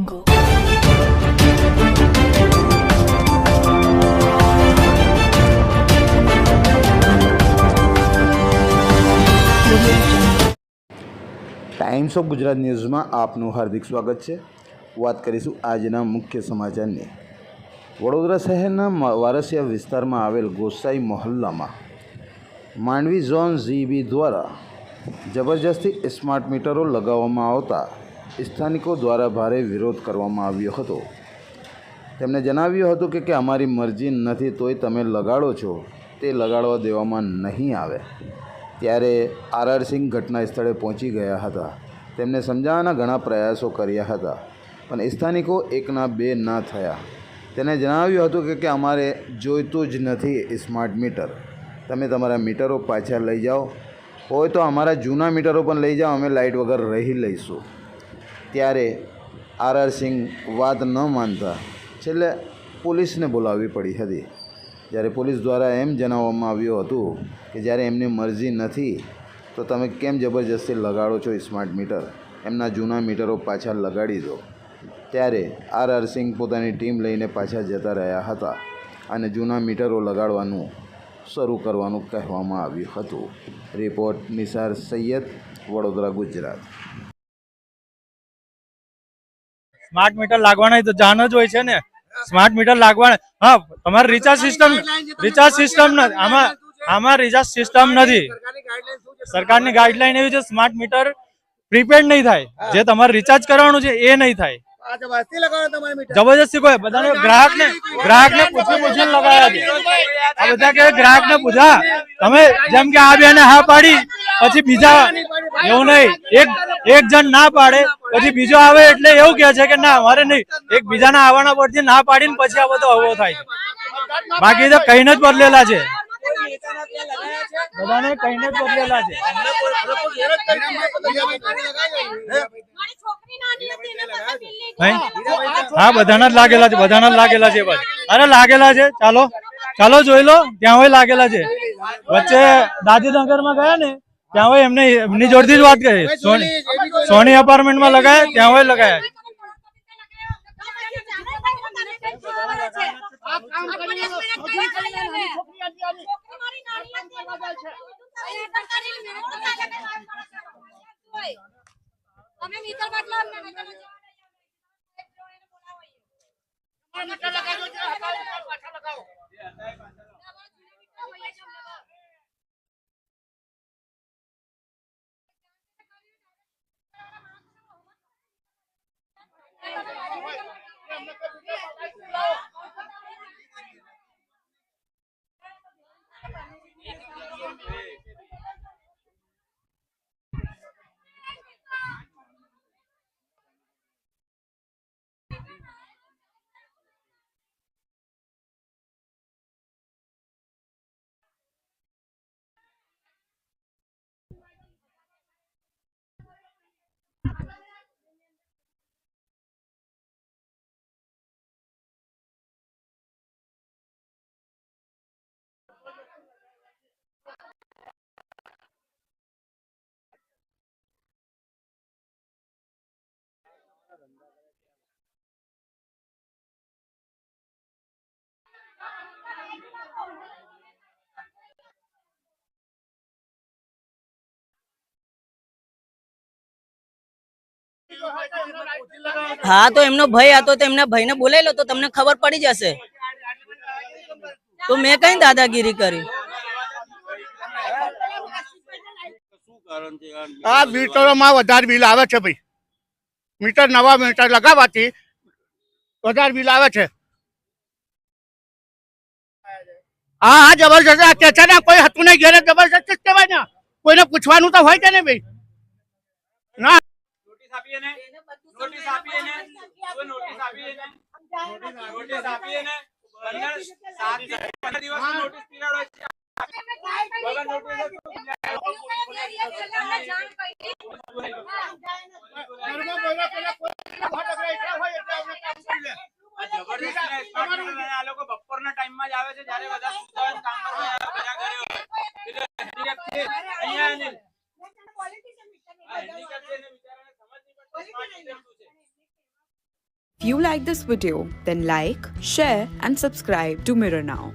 jungle. Times of Gujarat ન્યૂઝમાં આપનું હાર્દિક સ્વાગત છે। વાત કરીશું આજના મુખ્ય સમાચારની। વડોદરા શહેરના વારસિયા વિસ્તારમાં આવેલ ગોસાઈ મહોલ્લામાં માંડવી ઝોન જીબી દ્વારા જબરજસ્તી સ્માર્ટ મીટરો લગાવવામાં આવતા સ્થાનિકો દ્વારા ભારે વિરોધ કરવામાં આવ્યો હતો। તેમણે જણાવ્યું હતું કે અમારી મરજી નથી તોય તમે લગાડો છો, તે લગાડવા દેવામાં નહીં આવે। ત્યારે આર સિંહ ઘટના સ્થળે પહોંચી ગયા હતા। તેમને સમજાવવાના ઘણા પ્રયાસો કર્યા હતા, પણ સ્થાનિકો એકના બે ના થયા। તેને જણાવ્યું હતું કે અમારે જોઈતું જ નથી સ્માર્ટ મીટર, તમે તમારા મીટરો પાછા લઈ જાઓ, હોય તો અમારા જૂના મીટરો પણ લઈ જાઓ, અમે લાઇટ વગર રહી લઈશું। ત્યારે આર સિંહ વાત ન માનતા છેલ્લે પોલીસને બોલાવવી પડી હતી। જ્યારે પોલીસ દ્વારા એમ જણાવવામાં આવ્યું હતું કે જ્યારે એમની મરજી નથી તો તમે કેમ જબરજસ્તી લગાડો છો સ્માર્ટ મીટર, એમના જૂના મીટરો પાછા લગાડી દો। ત્યારે આર સિંહ પોતાની ટીમ લઈને પાછા જતા રહ્યા હતા અને જૂના મીટરો લગાડવાનું શરૂ કરવાનું કહેવામાં આવ્યું હતું। Report Nisar Sayyed, Vadodara, Gujarat. Smart meter લાગવાના તો જાણ જ હોય છે ને, સ્માર્ટ મીટર લાગવાના। હા, તમારે રિચાર્જ સિસ્ટમ આમાં રિચાર્જ સિસ્ટમ નથી। સરકારની ગાઈડલાઈન એવી છે, સ્માર્ટ મીટર પ્રીપેડ નહીં થાય, જે તમારે રિચાર્જ કરવાનું છે એ નહીં થાય। જબરજસ્તી કોઈ બધાને ગ્રાહકને પૂછીને લગાવ્યા છે। આ બધા કે ગ્રાહકને પૂછા, તમે જેમ કે આ બેને હા પાડી પછી બીજા એવું નહીં, એક જણ ના પાડે પછી બીજો આવે એટલે એવું કહે છે કે ના અમારે નહીં, એક બીજાના આવવાના પરથી ના પાડીને પછી આ બધો હવો થાય છે। બાકી તો કઈને જ બદલેલા છે, બધાને કઈને જ બદલેલા છે। હા, બધાના જ લાગેલા છે, બધાના જ લાગેલા છે બસ। અરે લાગેલા છે, ચાલો જોઈ લો, ત્યાં હોય લાગેલા છે। વચ્ચે દાદીનગરમાં ગયા ને, ત્યાં હોય એમની જોડથી જ વાત કરી, સોની અપાર્ટમેન્ટમાં લગાયા, ત્યાં હોય લગાયા। हाँ, तो एमनो भाई आतो तो एमना भाई ने बोलाई लो तो तमने खबर पड़ी जैसे। तो मैं कहीं दादागिरी करी। आ मीटर में વધારે બિલ આવે છે ભાઈ। મીટર નવા મીટર લગાવવાથી વધારે બિલ આવે છે। હા હા, જબરજસ્ત કે છે ને, કોઈ હતું નહીં ઘરે, જબરજસ્ત જ કહેવાય ને, કોઈને પૂછવાનું તો હોય કે ને ભાઈ। ના નોટિસ આપીએ ને, નોટિસ આપીએ ને, નોટિસ આપીએ ને, નોટિસ આપીએ ને, 15 દિવસની નોટિસ પીરિયડ હોય છે। વગર નોટિસ આ લોકો બપોરના ટાઈમમાં જ આવે છે, જ્યારે બધા સુતા હોય, કામ કરવા બધા ઘરે હોય, એટલે અહીંયા politician you like this video, then like, share and subscribe to Mirror Now.